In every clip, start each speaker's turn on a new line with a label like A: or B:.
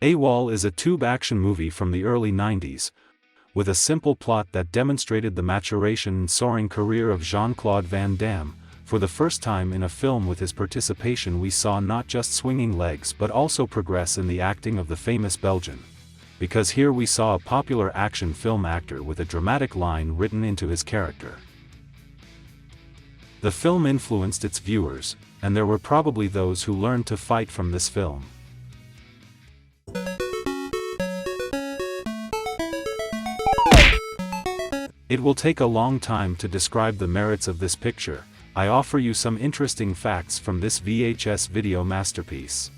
A: A.W.O.L is a tube action movie from the early 90s, with a simple plot that demonstrated the maturation and soaring career of Jean-Claude Van Damme. For the first time in a film with his participation, we saw not just swinging legs but also progress in the acting of the famous Belgian. Because here we saw a popular action film actor with a dramatic line written into his character. The film influenced its viewers, and there were probably those who learned to fight from this film. It will take a long time to describe the merits of this picture. I offer you some interesting facts from this VHS video masterpiece.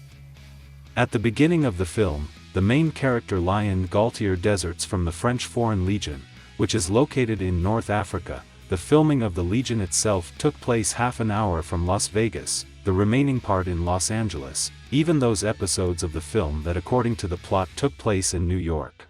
A: At the beginning of the film, the main character Lionheart deserts from the French Foreign Legion, which is located in North Africa. The filming of the Legion itself took place half an hour from Las Vegas, the remaining part in Los Angeles, even those episodes of the film that according to the plot took place in New York.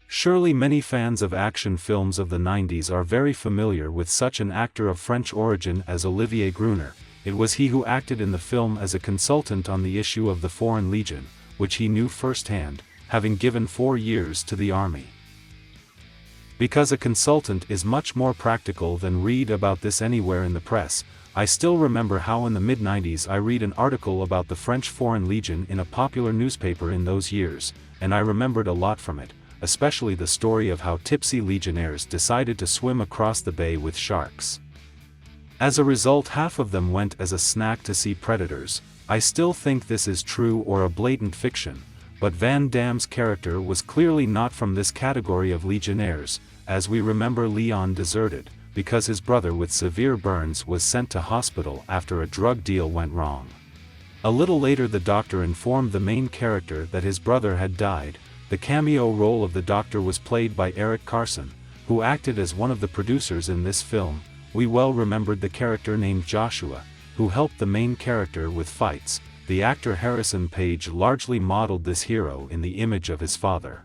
A: Surely many fans of action films of the 90s are very familiar with such an actor of French origin as Olivier Gruner. It was he who acted in the film as a consultant on the issue of the Foreign Legion, which he knew firsthand, having given 4 years to the army. Because a consultant is much more practical than read about this anywhere in the press, I still remember how in the mid-90s I read an article about the French Foreign Legion in a popular newspaper in those years, and I remembered a lot from it, especially the story of how tipsy legionnaires decided to swim across the bay with sharks. As a result, half of them went as a snack to see predators. I still think this is true or a blatant fiction, but Van Damme's character was clearly not from this category of legionnaires. As we remember, Leon deserted, because his brother with severe burns was sent to hospital after a drug deal went wrong. A little later the doctor informed the main character that his brother had died. The cameo role of the doctor was played by Eric Carson, who acted as one of the producers in this film. We well remembered the character named Joshua, who helped the main character with fights. The actor Harrison Page largely modeled this hero in the image of his father.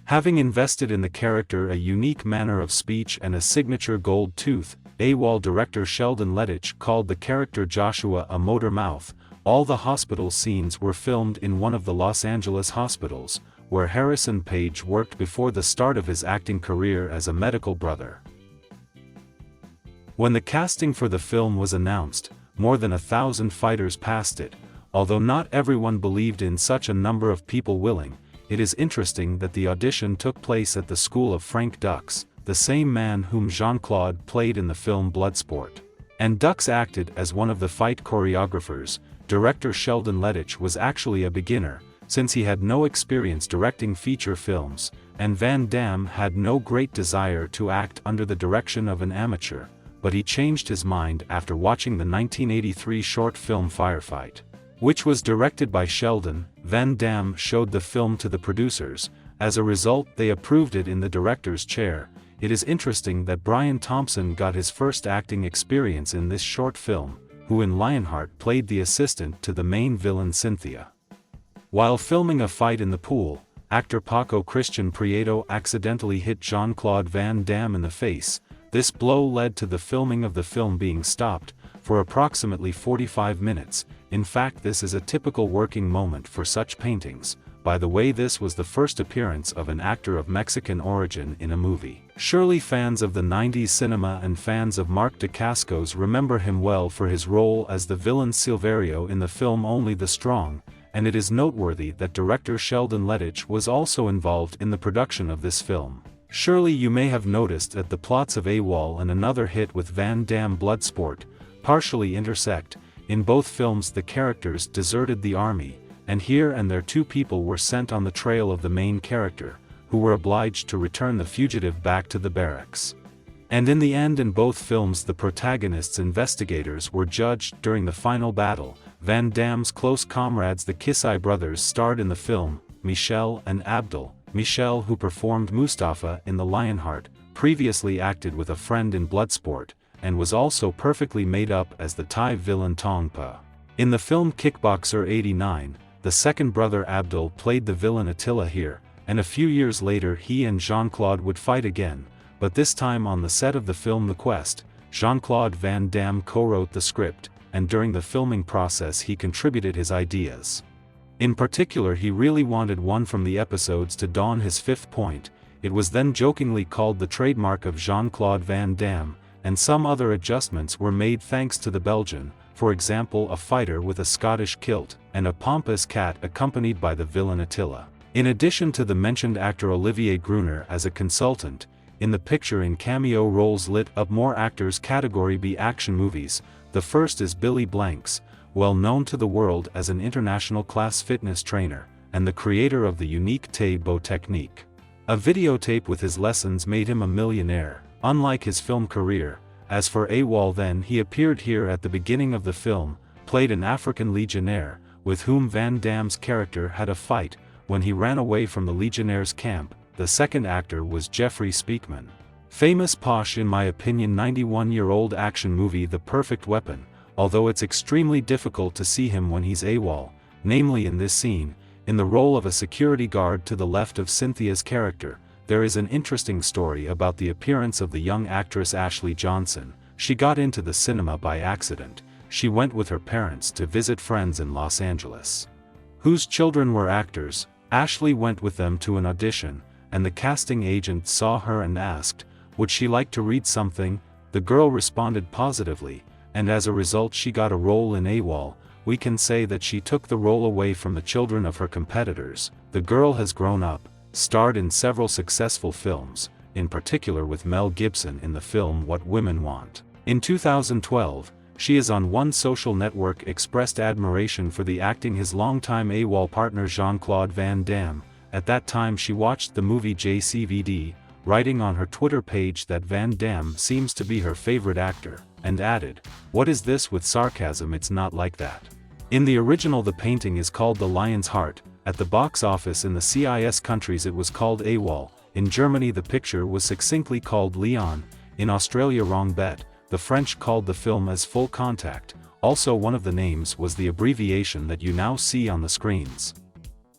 A: Having invested in the character a unique manner of speech and a signature gold tooth, A.W.O.L director Sheldon Lettich called the character Joshua a motor mouth. All the hospital scenes were filmed in one of the Los Angeles hospitals, where Harrison Page worked before the start of his acting career as a medical brother. When the casting for the film was announced, more than 1,000 fighters passed it. Although not everyone believed in such a number of people willing, it is interesting that the audition took place at the school of Frank Dux, the same man whom Jean-Claude played in the film Bloodsport. And Dux acted as one of the fight choreographers. Director Sheldon Lettich was actually a beginner, since he had no experience directing feature films, and Van Damme had no great desire to act under the direction of an amateur, but he changed his mind after watching the 1983 short film Firefight, which was directed by Sheldon. Van Damme showed the film to the producers. As a result, they approved it in the director's chair. It is interesting that Brian Thompson got his first acting experience in this short film, who in Lionheart played the assistant to the main villain Cynthia. While filming a fight in the pool, actor Paco Christian Prieto accidentally hit Jean-Claude Van Damme in the face. This blow led to the filming of the film being stopped for approximately 45 minutes. In fact, this is a typical working moment for such paintings. By the way, this was the first appearance of an actor of Mexican origin in a movie. Surely fans of the 90s cinema and fans of Mark Dacascos remember him well for his role as the villain Silverio in the film Only the Strong, and it is noteworthy that director Sheldon Lettich was also involved in the production of this film. Surely you may have noticed that the plots of A.W.O.L and another hit with Van Damme Bloodsport partially intersect. In both films the characters deserted the army, and here and there 2 people were sent on the trail of the main character, who were obliged to return the fugitive back to the barracks. And in the end, in both films the protagonists' investigators were judged during the final battle. Van Damme's close comrades the Kisai brothers starred in the film, Michel and Abdul. Michel, who performed Mustafa in the Lionheart, previously acted with a friend in Bloodsport, and was also perfectly made up as the Thai villain Tong Pa. In the film Kickboxer 89, the second brother Abdul played the villain Attila here, and a few years later he and Jean-Claude would fight again, but this time on the set of the film The Quest. Jean-Claude Van Damme co-wrote the script, and during the filming process he contributed his ideas. In particular, he really wanted one from the episodes to don his fifth point. It was then jokingly called the trademark of Jean-Claude Van Damme, and some other adjustments were made thanks to the Belgian, for example a fighter with a Scottish kilt, and a pompous cat accompanied by the villain Attila. In addition to the mentioned actor Olivier Gruner as a consultant, in the picture in cameo roles lit up more actors category B action movies. The first is Billy Blanks, well known to the world as an international class fitness trainer, and the creator of the unique A.W.O.L technique. A videotape with his lessons made him a millionaire, unlike his film career. As for A.W.O.L, then he appeared here at the beginning of the film, played an African legionnaire, with whom Van Damme's character had a fight, when he ran away from the Legionnaires' camp. The second actor was Jeffrey Speakman. Famous posh, in my opinion, 91-year-old action movie The Perfect Weapon, although it's extremely difficult to see him when he's A.W.O.L, namely in this scene, in the role of a security guard to the left of Cynthia's character. There is an interesting story about the appearance of the young actress Ashley Johnson. She got into the cinema by accident. She went with her parents to visit friends in Los Angeles, whose children were actors. Ashley went with them to an audition, and the casting agent saw her and asked, would she like to read something? The girl responded positively, and as a result she got a role in A.W.O.L. We can say that she took the role away from the children of her competitors. The girl has grown up, starred in several successful films, in particular with Mel Gibson in the film What Women Want. In 2012, she is on One Social Network expressed admiration for the acting his longtime A.W.O.L partner Jean-Claude Van Damme. At that time she watched the movie JCVD, writing on her Twitter page that Van Damme seems to be her favorite actor, and added, "What is this with sarcasm? It's not like that." In the original the painting is called the Lionheart. At the box office in the CIS countries it was called A.W.O.L. In Germany the picture was succinctly called Leon. In Australia Wrong Bet. The French called the film as Full Contact. Also one of the names was the abbreviation that you now see on the screens.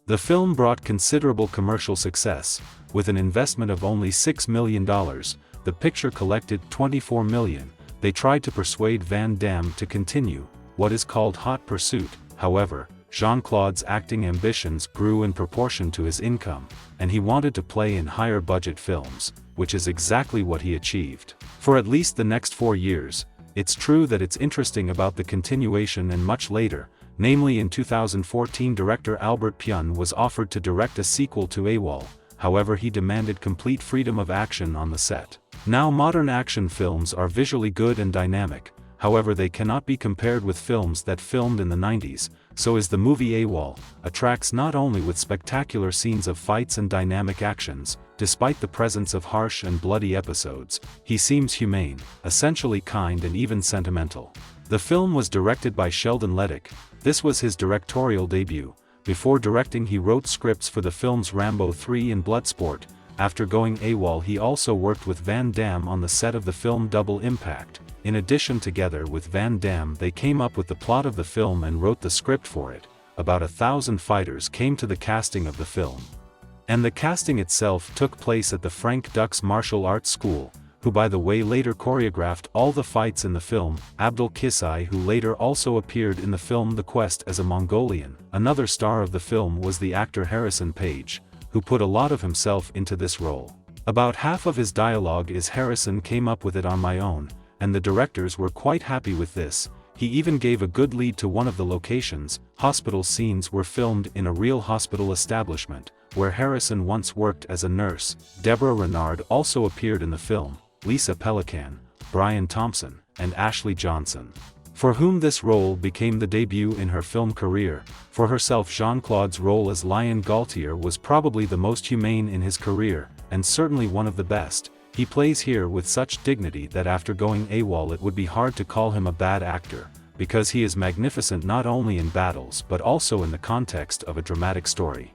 A: The film brought considerable commercial success. With an investment of only $6 million, the picture collected $24 million. They tried to persuade Van Damme to continue what is called Hot Pursuit. However, Jean-Claude's acting ambitions grew in proportion to his income, and he wanted to play in higher budget films, which is exactly what he achieved. For at least the next 4 years, it's true that it's interesting about the continuation and much later, namely in 2014 director Albert Pyun was offered to direct a sequel to A.W.O.L, however he demanded complete freedom of action on the set. Now modern action films are visually good and dynamic, however they cannot be compared with films that filmed in the 90s, so is the movie A.W.O.L, attracts not only with spectacular scenes of fights and dynamic actions. Despite the presence of harsh and bloody episodes, he seems humane, essentially kind and even sentimental. The film was directed by Sheldon Lettich. This was his directorial debut. Before directing he wrote scripts for the films Rambo 3 and Bloodsport. After going A.W.O.L he also worked with Van Damme on the set of the film Double Impact. In addition, together with Van Damme they came up with the plot of the film and wrote the script for it. About 1,000 fighters came to the casting of the film. And the casting itself took place at the Frank Dux Martial Arts School, who by the way later choreographed all the fights in the film. Abdul Kisai, who later also appeared in the film The Quest as a Mongolian. Another star of the film was the actor Harrison Page, who put a lot of himself into this role. About half of his dialogue is Harrison came up with it on my own, and the directors were quite happy with this. He even gave a good lead to one of the locations. Hospital scenes were filmed in a real hospital establishment, where Harrison once worked as a nurse. Deborah Renard also appeared in the film, Lisa Pelican, Brian Thompson, and Ashley Johnson, for whom this role became the debut in her film career. For herself, Jean-Claude's role as Lion Gaultier was probably the most humane in his career, and certainly one of the best. He plays here with such dignity that after going A.W.O.L it would be hard to call him a bad actor, because he is magnificent not only in battles but also in the context of a dramatic story.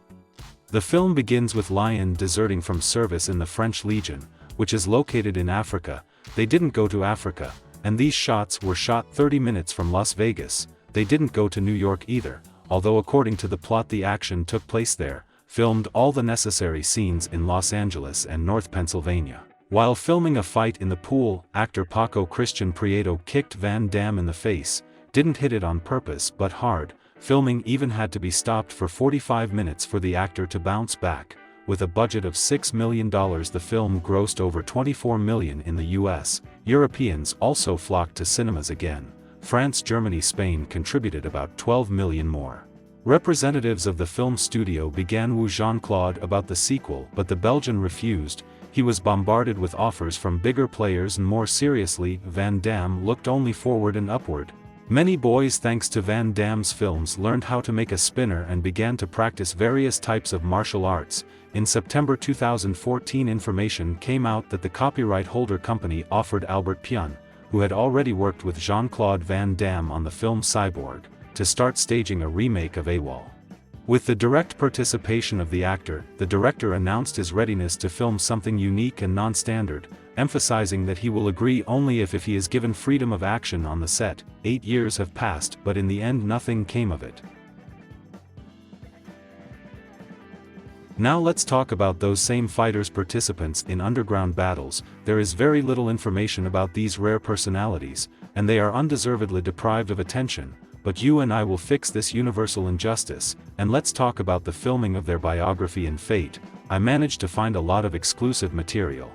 A: The film begins with Lion deserting from service in the French Legion, which is located in Africa. They didn't go to Africa, and these shots were shot 30 minutes from Las Vegas. They didn't go to New York either, although according to the plot the action took place there. Filmed all the necessary scenes in Los Angeles and North Pennsylvania. While filming a fight in the pool, actor Paco Christian Prieto kicked Van Damme in the face. Didn't hit it on purpose but hard. Filming even had to be stopped for 45 minutes for the actor to bounce back. With a budget of $6 million, the film grossed over $24 million in the US. Europeans also flocked to cinemas again. France, Germany, Spain contributed about $12 million more. Representatives of the film studio began woo Jean-Claude about the sequel, but the Belgian refused. He was bombarded with offers from bigger players, and more seriously, Van Damme looked only forward and upward. Many boys, thanks to Van Damme's films, learned how to make a spinner and began to practice various types of martial arts. In September 2014, information came out that the copyright holder company offered Albert Pyun, who had already worked with Jean-Claude Van Damme on the film Cyborg, to start staging a remake of A.W.O.L. With the direct participation of the actor, the director announced his readiness to film something unique and non-standard, emphasizing that he will agree only if he is given freedom of action on the set. 8 years have passed, but in the end nothing came of it. Now let's talk about those same fighters, participants in underground battles. There is very little information about these rare personalities, and they are undeservedly deprived of attention. But you and I will fix this universal injustice, and let's talk about the filming of their biography and fate. I managed to find a lot of exclusive material.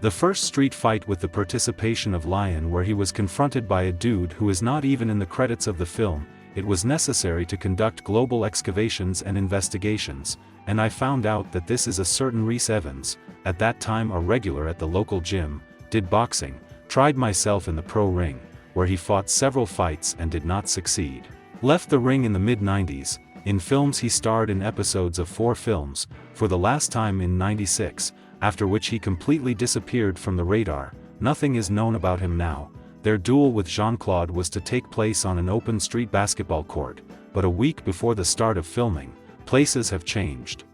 A: The first street fight with the participation of Lion, where he was confronted by a dude who is not even in the credits of the film. It was necessary to conduct global excavations and investigations, and I found out that this is a certain Rhys Evans, at that time a regular at the local gym, did boxing, tried myself in the pro ring, where he fought several fights and did not succeed. Left the ring in the mid-90s. In films he starred in episodes of 4 films, for the last time in '96, after which he completely disappeared from the radar. Nothing is known about him now. Their duel with Jean-Claude was to take place on an open street basketball court, but a week before the start of filming, places have changed.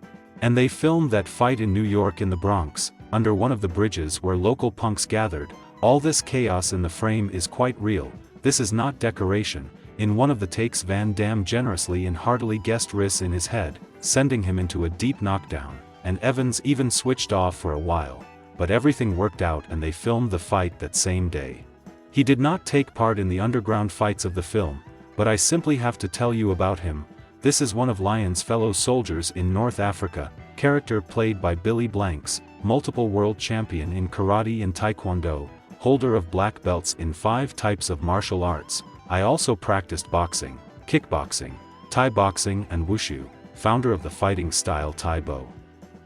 A: And they filmed that fight in New York, in the Bronx, under one of the bridges where local punks gathered. All this chaos in the frame is quite real. This is not decoration. In one of the takes, Van Damme generously and heartily guessed Rhys in his head, sending him into a deep knockdown, and Evans even switched off for a while. But everything worked out and they filmed the fight that same day. He did not take part in the underground fights of the film, but I simply have to tell you about him. This is one of Lion's fellow soldiers in North Africa, character played by Billy Blanks, multiple world champion in karate and taekwondo, holder of black belts in 5 types of martial arts. I also practiced boxing, kickboxing, Thai boxing and wushu, founder of the fighting style Thai Bo.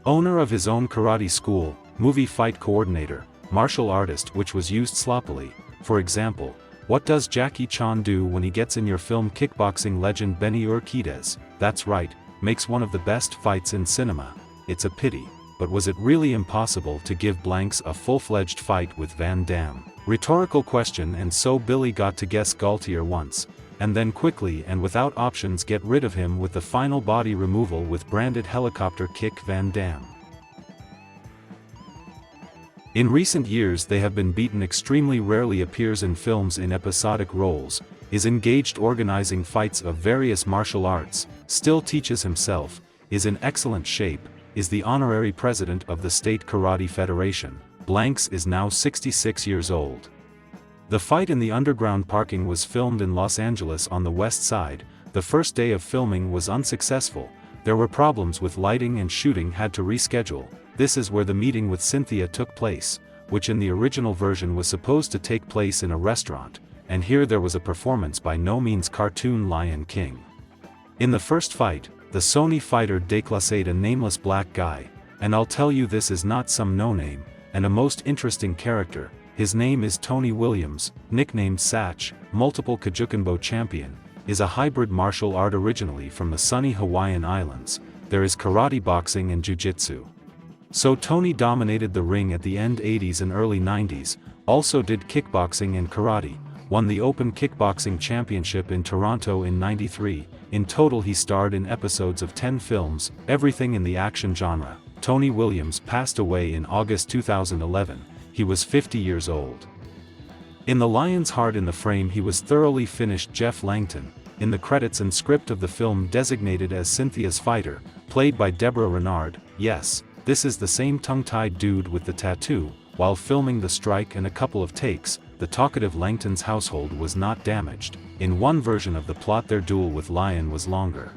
A: Owner of his own karate school, movie fight coordinator, martial artist, which was used sloppily. For example, what does Jackie Chan do when he gets in your film? Kickboxing legend Benny Urquidez, that's right, makes one of the best fights in cinema. It's a pity, but was it really impossible to give Blanks a full-fledged fight with Van Damme? Rhetorical question. And so Billy got to guess Gaultier once, and then quickly and without options get rid of him with the final body removal with branded helicopter kick Van Damme. In recent years they have been beaten, extremely rarely appears in films in episodic roles, is engaged organizing fights of various martial arts, still teaches himself, is in excellent shape, is the honorary president of the State Karate Federation. Blanks is now 66 years old. The fight in the underground parking was filmed in Los Angeles on the West Side. The first day of filming was unsuccessful. There were problems with lighting and shooting had to reschedule. This is where the meeting with Cynthia took place, which in the original version was supposed to take place in a restaurant, and here there was a performance by no means cartoon Lion King. In the first fight, the Sony fighter déclassed a nameless black guy, and I'll tell you, this is not some no-name, and a most interesting character. His name is Tony Williams, nicknamed Satch, multiple Kajukenbo champion, is a hybrid martial art originally from the sunny Hawaiian Islands. There is karate, boxing and jiu-jitsu. So Tony dominated the ring at the end 80s and early 90s, also did kickboxing and karate, won the Open Kickboxing Championship in Toronto in '93. In total he starred in episodes of 10 films, everything in the action genre. Tony Williams passed away in August 2011, he was 50 years old. In The Lion's Heart, in the frame he was thoroughly finished Jeff Langton, in the credits and script of the film designated as Cynthia's fighter, played by Deborah Renard. Yes, this is the same tongue-tied dude with the tattoo. While filming the strike and a couple of takes, the talkative Langton's household was not damaged. In one version of the plot, their duel with Lion was longer.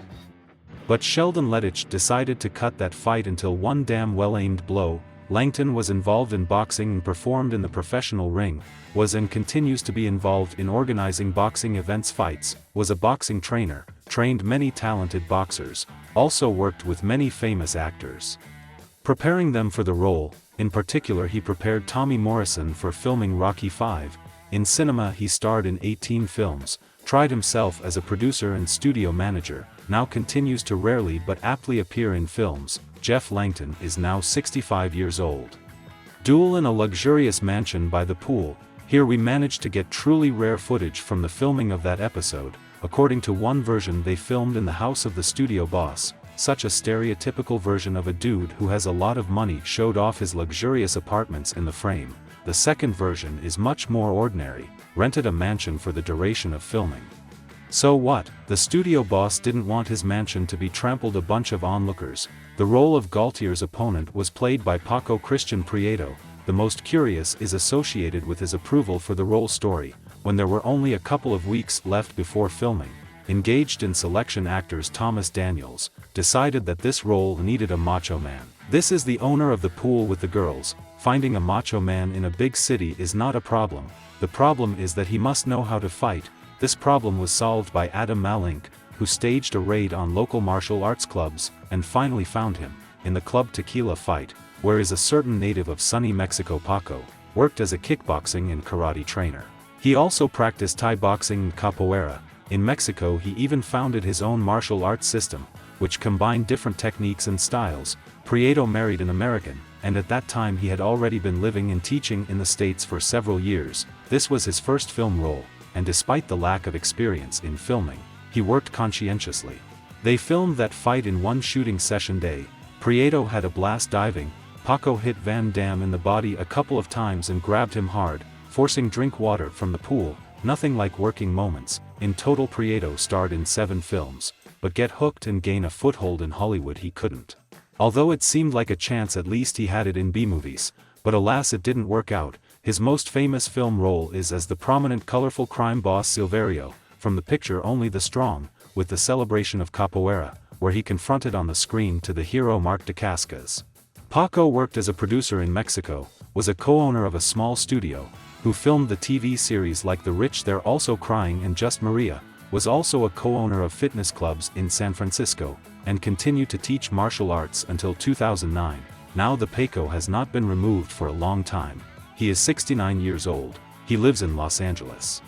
A: But Sheldon Lettich decided to cut that fight until one damn well-aimed blow. Langton was involved in boxing and performed in the professional ring, was and continues to be involved in organizing boxing events, fights, was a boxing trainer, trained many talented boxers, also worked with many famous actors, preparing them for the role. In particular, he prepared Tommy Morrison for filming Rocky V. In cinema, he starred in 18 films, tried himself as a producer and studio manager, now continues to rarely but aptly appear in films. Jeff Langton is now 65 years old. Duel in a luxurious mansion by the pool. Here we managed to get truly rare footage from the filming of that episode. According to one version, they filmed in the house of the studio boss. Such a stereotypical version of a dude who has a lot of money showed off his luxurious apartments in the frame. The second version is much more ordinary, rented a mansion for the duration of filming. So what? The studio boss didn't want his mansion to be trampled a bunch of onlookers. The role of Galtier's opponent was played by Paco Christian Prieto. The most curious is associated with his approval for the role story, when there were only a couple of weeks left before filming. Engaged in selection actors Thomas Daniels decided that this role needed a macho man. This is the owner of the pool with the girls. Finding a macho man in a big city is not a problem. The problem is that he must know how to fight. This problem was solved by Adam Malink, who staged a raid on local martial arts clubs, and finally found him. In the Club Tequila fight, where is a certain native of sunny Mexico. Paco worked as a kickboxing and karate trainer. He also practiced Thai boxing and capoeira. In Mexico, he even founded his own martial arts system, which combined different techniques and styles. Prieto married an American, and at that time he had already been living and teaching in the States for several years. This was his first film role, and despite the lack of experience in filming, he worked conscientiously. They filmed that fight in one shooting session day. Prieto had a blast diving. Paco hit Van Damme in the body a couple of times and grabbed him hard, forcing drink water from the pool. Nothing like working moments. In total, Prieto starred in 7 films, but get hooked and gain a foothold in Hollywood he couldn't. Although it seemed like a chance, at least he had it in B-movies, but alas, it didn't work out. His most famous film role is as the prominent colorful crime boss Silverio, from the picture Only the Strong, with the Celebration of Capoeira, where he confronted on the screen to the hero Mark Dacascos. Paco worked as a producer in Mexico, was a co-owner of a small studio, who filmed the TV series Like the Rich, They're Also Crying and Just Maria, was also a co-owner of fitness clubs in San Francisco, and continued to teach martial arts until 2009. Now the Paco has not been removed for a long time. He is 69 years old. He lives in Los Angeles.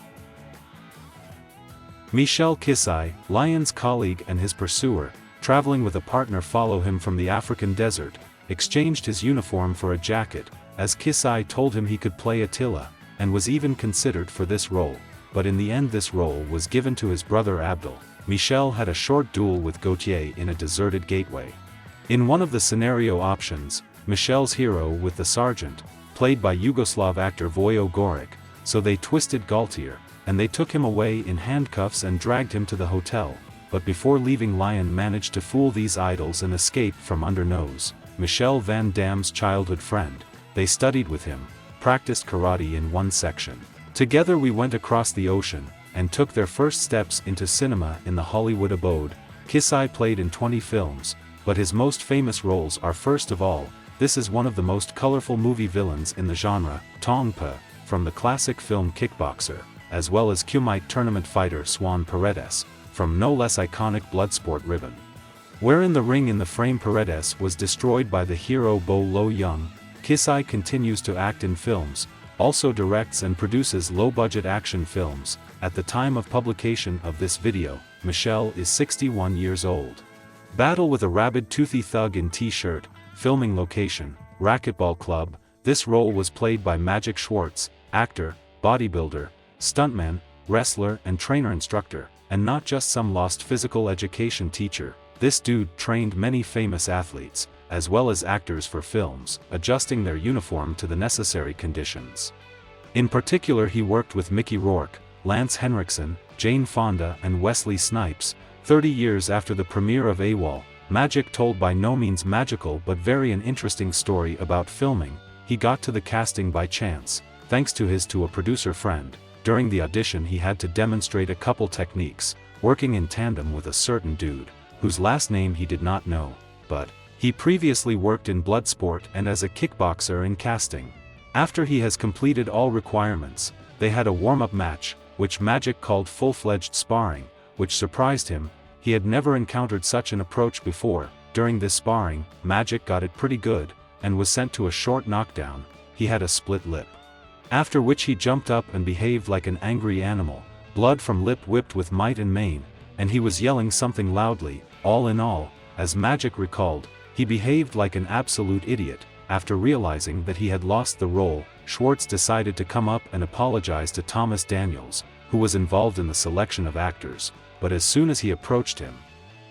A: Michel Kisai, Lion's colleague and his pursuer, traveling with a partner, follow him from the African desert, exchanged his uniform for a jacket, as Kisai told him he could play Attila, and was even considered for this role, but in the end this role was given to his brother Abdul. Michel had a short duel with Gautier in a deserted gateway. In one of the scenario options, Michel's hero with the sergeant, played by Yugoslav actor Vojo Goric, so they twisted Gautier, and they took him away in handcuffs and dragged him to the hotel, but before leaving, Lion managed to fool these idols and escape from under nose. Michel Van Damme's childhood friend. They studied with him, practiced karate in one section. Together we went across the ocean, and took their first steps into cinema in the Hollywood abode. Kisai played in 20 films, but his most famous roles are, first of all, this is one of the most colorful movie villains in the genre, Tong Pa, from the classic film Kickboxer, as well as Kumite tournament fighter Swan Paredes, from no less iconic Bloodsport Ribbon, where in the ring in the frame Paredes was destroyed by the hero Bo Lo Young. Kisai continues to act in films, also directs and produces low-budget action films. At the time of publication of this video, Michel is 61 years old. Battle with a rabid toothy thug in t-shirt. Filming location, Racquetball Club. This role was played by Magic Schwartz, actor, bodybuilder, stuntman, wrestler and trainer instructor, and not just some lost physical education teacher. This dude trained many famous athletes, as well as actors for films, adjusting their uniform to the necessary conditions. In particular, he worked with Mickey Rourke, Lance Henriksen, Jane Fonda and Wesley Snipes. 30 years after the premiere of A.W.O.L, Magic told by no means magical but very an interesting story about filming. He got to the casting by chance. thanks to a producer friend. During the audition he had to demonstrate a couple techniques, working in tandem with a certain dude, whose last name he did not know, but he previously worked in Bloodsport and as a kickboxer in casting. After he has completed all requirements, they had a warm-up match, which Magic called full-fledged sparring, which surprised him. He had never encountered such an approach before. During this sparring, Magic got it pretty good, and was sent to a short knockdown. He had a split lip. After which he jumped up and behaved like an angry animal, blood from lip whipped with might and main, and he was yelling something loudly. All in all, as Magic recalled, he behaved like an absolute idiot. After realizing that he had lost the role, Schwartz decided to come up and apologize to Thomas Daniels, who was involved in the selection of actors, but as soon as he approached him,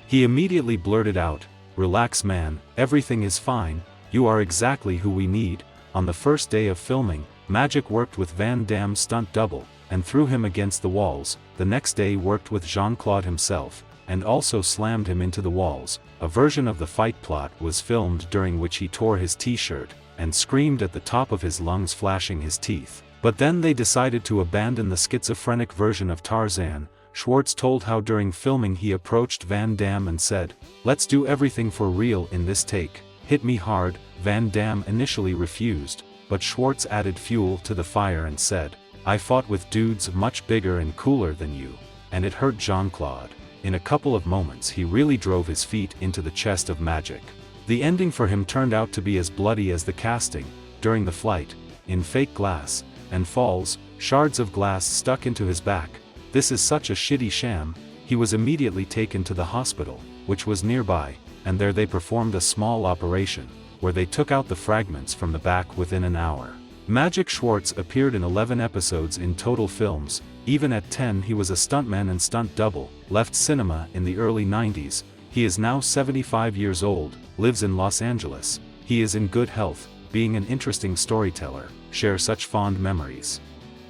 A: he immediately blurted out, "Relax man, everything is fine, you are exactly who we need." On the first day of filming, Magic worked with Van Damme's stunt double, and threw him against the walls. The next day worked with Jean-Claude himself, and also slammed him into the walls. A version of the fight plot was filmed during which he tore his t-shirt, and screamed at the top of his lungs flashing his teeth. But then they decided to abandon the schizophrenic version of Tarzan. Schwartz told how during filming he approached Van Damme and said, "Let's do everything for real in this take, hit me hard." Van Damme initially refused, but Schwartz added fuel to the fire and said, "I fought with dudes much bigger and cooler than you, and it hurt Jean-Claude." In a couple of moments he really drove his feet into the chest of Magic. The ending for him turned out to be as bloody as the casting. During the flight, in fake glass, and falls, shards of glass stuck into his back. This is such a shitty sham. He was immediately taken to the hospital, which was nearby, and there they performed a small operation, where they took out the fragments from the back within an hour. Magic Schwartz appeared in 11 episodes in total films. Even at 10 he was a stuntman and stunt double. Left cinema in the early 90s. He is now 75 years old, lives in Los Angeles. He is in good health, being an interesting storyteller, share such fond memories.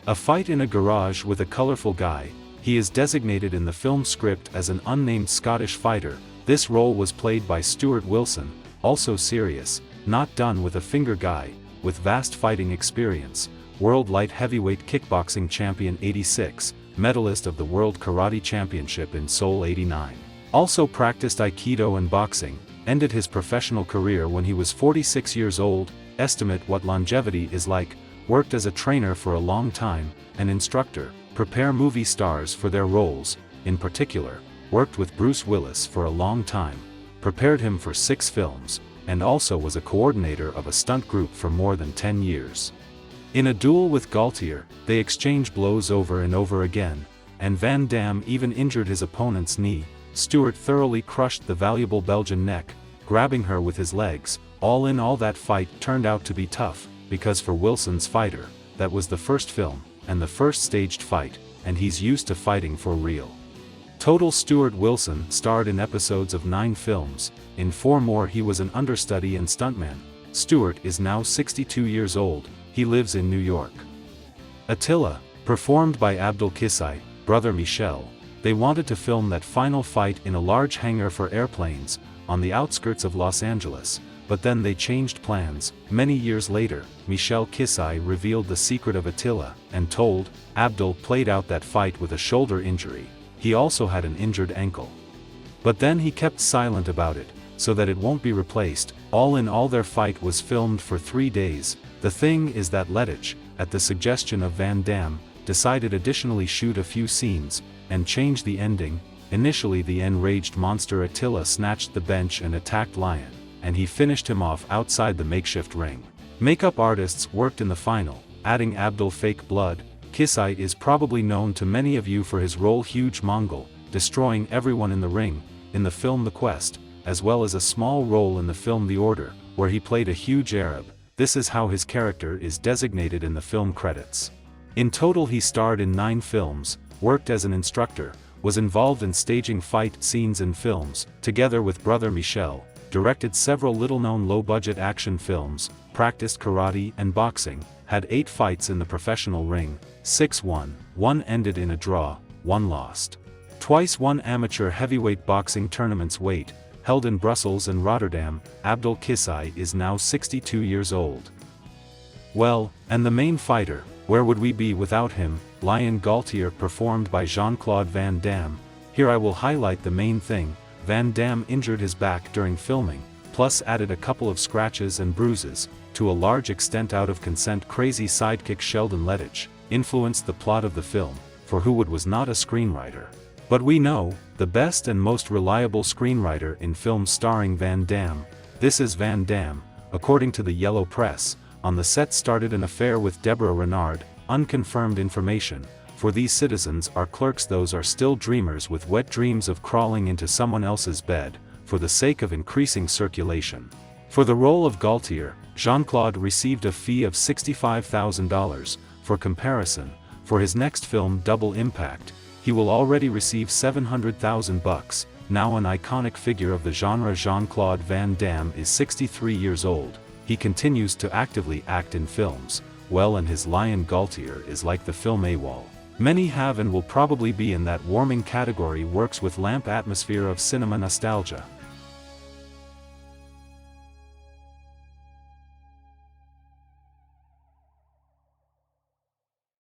A: A fight in a garage with a colorful guy. He is designated in the film script as an unnamed Scottish fighter. This role was played by Stuart Wilson, also serious, not done with a finger guy, with vast fighting experience, world light heavyweight kickboxing champion 86, medalist of the World Karate Championship in Seoul 89. Also practiced Aikido and boxing, ended his professional career when he was 46 years old. Estimate what longevity is like. Worked as a trainer for a long time, an instructor, prepare movie stars for their roles. In particular, worked with Bruce Willis for a long time, prepared him for 6 films, and also was a coordinator of a stunt group for more than 10 years. In a duel with Gaultier, they exchange blows over and over again, and Van Damme even injured his opponent's knee. Stuart thoroughly crushed the valuable Belgian neck, grabbing her with his legs. All in all, that fight turned out to be tough, because for Wilson's fighter, that was the first film, and the first staged fight, and he's used to fighting for real. Total Stuart Wilson starred in episodes of 9 films, in 4 more he was an understudy and stuntman. Stuart is now 62 years old, he lives in New York. Attila, performed by Abdul Kisai, brother Michel. They wanted to film that final fight in a large hangar for airplanes, on the outskirts of Los Angeles, but then they changed plans. Many years later, Michel Kisai revealed the secret of Attila, and told, Abdul played out that fight with a shoulder injury. He also had an injured ankle. But then he kept silent about it, so that it won't be replaced. All in all, their fight was filmed for 3 days. The thing is that Lettich, at the suggestion of Van Damme, decided additionally shoot a few scenes, and change the ending. Initially the enraged monster Attila snatched the bench and attacked Lion, and he finished him off outside the makeshift ring. Makeup artists worked in the final, adding Abdul fake blood. Kisai is probably known to many of you for his role Huge Mongol, destroying everyone in the ring, in the film The Quest, as well as a small role in the film The Order, where he played a huge Arab. This is how his character is designated in the film credits. In total he starred in 9 films, worked as an instructor, was involved in staging fight scenes in films, together with brother Michel, directed several little-known low-budget action films, practiced karate and boxing, had 8 fights in the professional ring, 6 won, 1 ended in a draw, 1 lost. Twice won amateur heavyweight boxing tournaments weight, held in Brussels and Rotterdam. Abdul Kisai is now 62 years old. Well, and the main fighter, Where would we be without him? Lion Gaultier performed by Jean-Claude Van Damme. Here I will highlight the main thing. Van Damme injured his back during filming, plus added a couple of scratches and bruises, to a large extent out of consent. Crazy sidekick Sheldon Lettich influenced the plot of the film, for who was not a screenwriter? But we know, the best and most reliable screenwriter in films starring Van Damme. This is Van Damme, according to the Yellow Press, on the set started an affair with Deborah Renard, unconfirmed information. For these citizens are clerks, those are still dreamers with wet dreams of crawling into someone else's bed, for the sake of increasing circulation. For the role of Gaultier, Jean-Claude received a fee of $65,000, for comparison, for his next film Double Impact, he will already receive $700,000. Now an iconic figure of the genre, Jean-Claude Van Damme is 63 years old, he continues to actively act in films, well, and his Lion Gaultier is like the film A.W.O.L. Many have and will probably be in that warming category, works with lamp atmosphere of cinema nostalgia.